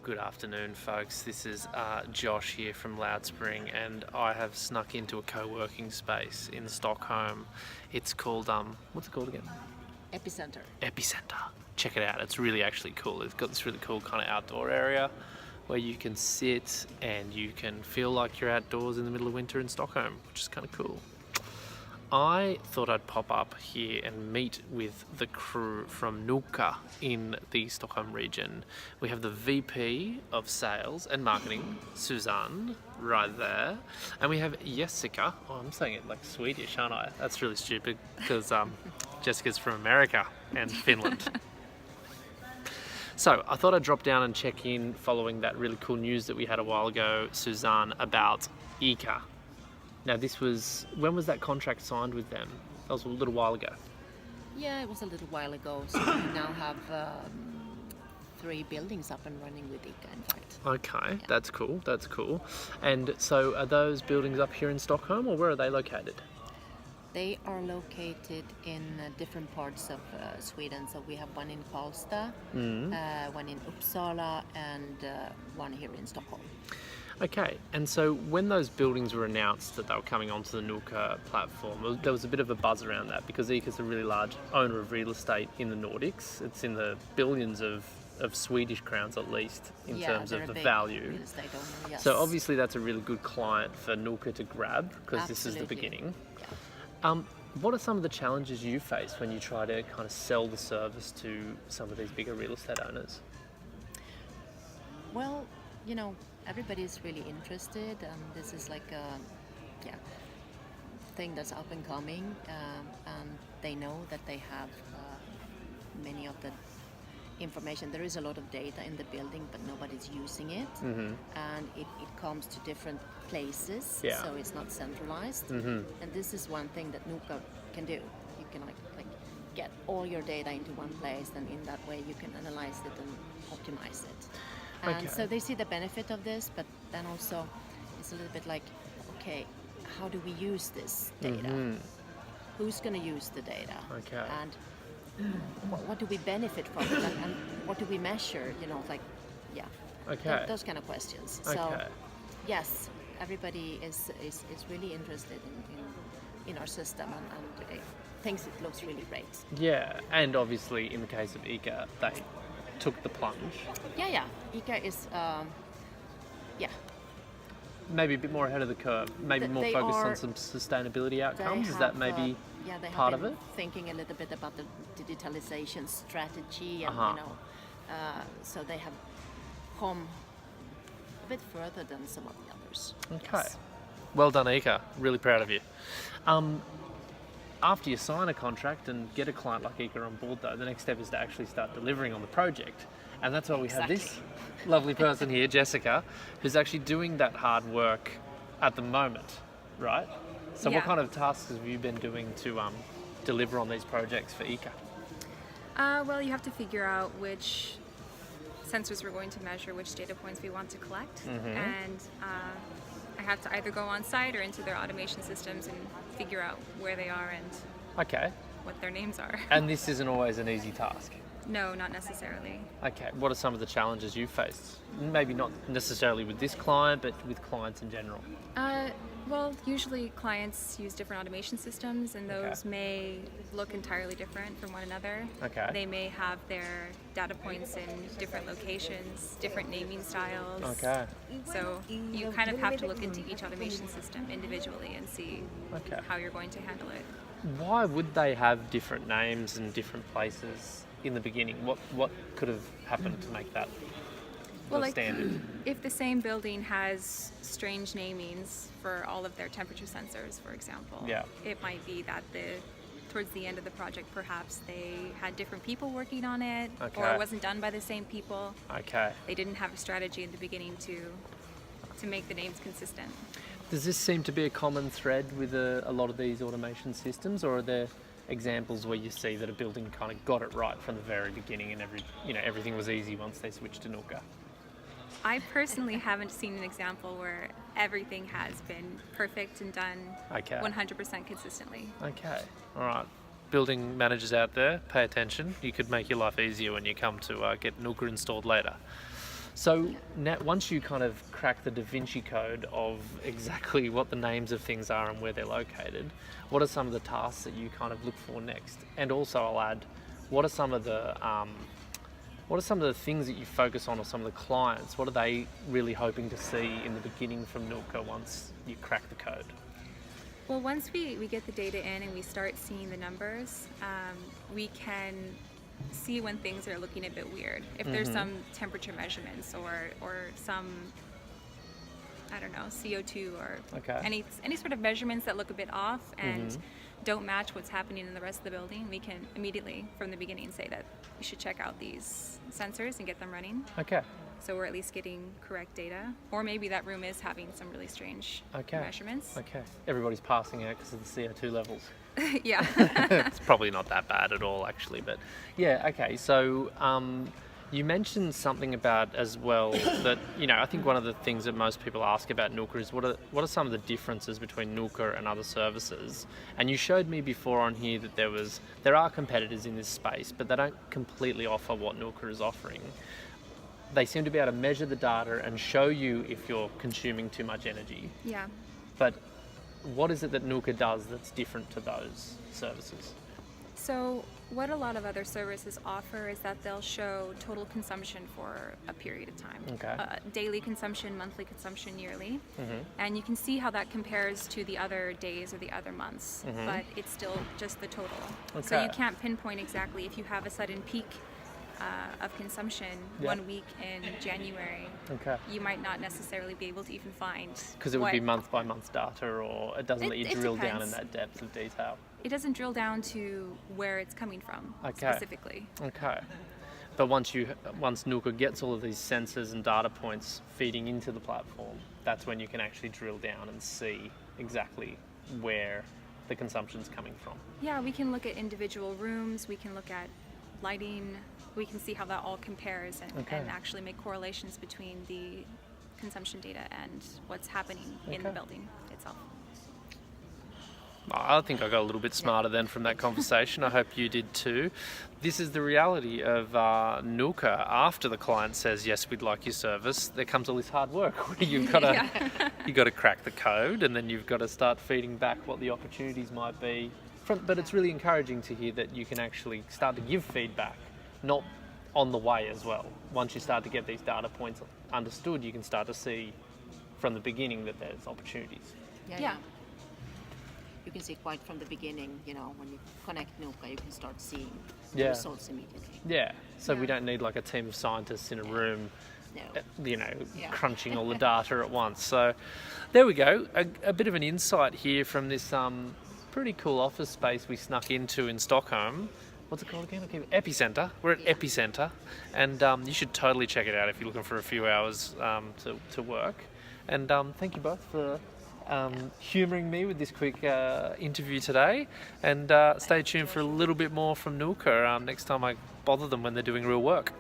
Good afternoon, folks. This is Josh here from Loudspring, and I have snuck into a co-working space in Stockholm. It's called, what's it called again? Epicenter. Epicenter. Check it out. It's really actually cool. It's got this really cool kind of outdoor area where you can sit and you can feel like you're outdoors in the middle of winter in Stockholm, which is kind of cool. I thought I'd pop up here and meet with the crew from Nuuka in the Stockholm region. We have the VP of Sales and Marketing, Susanne, right there. And we have Jessica. Oh, I'm saying it like Swedish, aren't I? That's really stupid because Jessica's from America and Finland. So I thought I'd drop down and check in following that really cool news that we had a while ago, Susanne, about ICA. Now when was that contract signed with them? That was a little while ago. Yeah, it was a little while ago. So we now have 3 buildings up and running with ICA, in fact. Okay, Yeah. That's cool. And so are those buildings up here in Stockholm, or where are they located? They are located in different parts of Sweden. So we have one in Karlstad, one in Uppsala, and one here in Stockholm. Okay, and so when those buildings were announced that they were coming onto the Nuuka platform, there was a bit of a buzz around that because ICA is a really large owner of real estate in the Nordics. It's in the billions of Swedish crowns at least in terms of the value. Real estate owner, yes. So obviously that's a really good client for Nuuka to grab because this is the beginning. Yeah. What are some of the challenges you face when you try to kind of sell the service to some of these bigger real estate owners? Well, everybody's really interested, and this is like a thing that's up and coming, and they know that they have many of the information. There is a lot of data in the building, but nobody's using it, and it comes to different places, so it's not centralized. And this is one thing that Nuuka can do. You can like get all your data into one place, and in that way you can analyze it and optimize it. And so they see the benefit of this, but then also it's a little bit like, okay, how do we use this data? Who's going to use the data? Okay. And what do we benefit from it? And what do we measure? Those kind of questions. So, yes, everybody is really interested in our system and thinks it looks really great. Yeah, and obviously in the case of ICA, they took the plunge. Yeah. ICA is, Maybe a bit more ahead of the curve. Maybe more focused on some sustainability outcomes. Is that maybe part of it? Thinking a little bit about the digitalization strategy, and so they have come a bit further than some of the others. Okay. Yes. Well done, ICA. Really proud of you. After you sign a contract and get a client like ICA on board, though, the next step is to actually start delivering on the project. And that's why we have this lovely person here, Jessica, who's actually doing that hard work at the moment, right? So what kind of tasks have you been doing to deliver on these projects for ICA? Well, you have to figure out which sensors we're going to measure, which data points we want to collect. And I have to either go on site or into their automation systems and figure out where they are and what their names are. And this isn't always an easy task? No, not necessarily. Okay, what are some of the challenges you faced? Maybe not necessarily with this client, but with clients in general. Well, usually clients use different automation systems, and those may look entirely different from one another. Okay. They may have their data points in different locations, different naming styles. Okay. So you kind of have to look into each automation system individually and see how you're going to handle it. Why would they have different names in different places in the beginning? What could have happened to make that standard? If the same building has strange namings for all of their temperature sensors, for example, it might be that towards the end of the project, perhaps they had different people working on it, or it wasn't done by the same people. Okay. They didn't have a strategy in the beginning to make the names consistent. Does this seem to be a common thread with a lot of these automation systems, or are there examples where you see that a building kind of got it right from the very beginning and everything was easy once they switched to Nuuka? I personally haven't seen an example where everything has been perfect and done 100% consistently. Okay, all right. Building managers out there, pay attention. You could make your life easier when you come to get Nuuka installed later. So now, once you kind of crack the Da Vinci Code of exactly what the names of things are and where they're located, what are some of the tasks that you kind of look for next? And also, I'll add, what are some of the things that you focus on, or some of the clients? What are they really hoping to see in the beginning from Nuuka once you crack the code? Well, once we get the data in and we start seeing the numbers, we can see when things are looking a bit weird. If there's some temperature measurements or some, I don't know, CO2 or any sort of measurements that look a bit off and don't match what's happening in the rest of the building, we can immediately from the beginning say that we should check out these sensors and get them running. Okay. So we're at least getting correct data. Or maybe that room is having some really strange measurements. Okay. Everybody's passing out because of the CO2 levels. Yeah. It's probably not that bad at all, actually. But yeah, okay. So you mentioned something about as well that, I think one of the things that most people ask about Nuuka is what are some of the differences between Nuuka and other services? And you showed me before on here that there are competitors in this space, but they don't completely offer what Nuuka is offering. They seem to be able to measure the data and show you if you're consuming too much energy. Yeah. But what is it that Nuuka does that's different to those services? So what a lot of other services offer is that they'll show total consumption for a period of time. Okay. Daily consumption, monthly consumption, yearly. And you can see how that compares to the other days or the other months, but it's still just the total. Okay. So you can't pinpoint exactly if you have a sudden peak of consumption 1 week in January. Okay. You might not necessarily be able to even find. Because it would be month by month data, or it doesn't let you drill down in depends. that depth of detail. It doesn't drill down to where it's coming from specifically. Okay. But once Nuuka gets all of these sensors and data points feeding into the platform, that's when you can actually drill down and see exactly where the consumption's coming from. Yeah, we can look at individual rooms, we can look at lighting, we can see how that all compares and actually make correlations between the consumption data and what's happening in the building itself. I think I got a little bit smarter then from that conversation. I hope you did too. This is the reality of Nuuka. After the client says, yes, we'd like your service, there comes all this hard work where you've got to crack the code, and then you've got to start feeding back what the opportunities might be. But it's really encouraging to hear that you can actually start to give feedback, not on the way as well. Once you start to get these data points understood, you can start to see from the beginning that there's opportunities. Yeah. You can see quite from the beginning, when you connect Nuuka, you can start seeing the results immediately. Yeah, so we don't need like a team of scientists in a room, crunching all the data at once. So there we go, a bit of an insight here from this pretty cool office space we snuck into in Stockholm. What's it called again? Epicenter. We're at Epicenter, and you should totally check it out if you're looking for a few hours to work. And thank you both for humouring me with this quick interview today, and stay tuned for a little bit more from Nuuka next time I bother them when they're doing real work.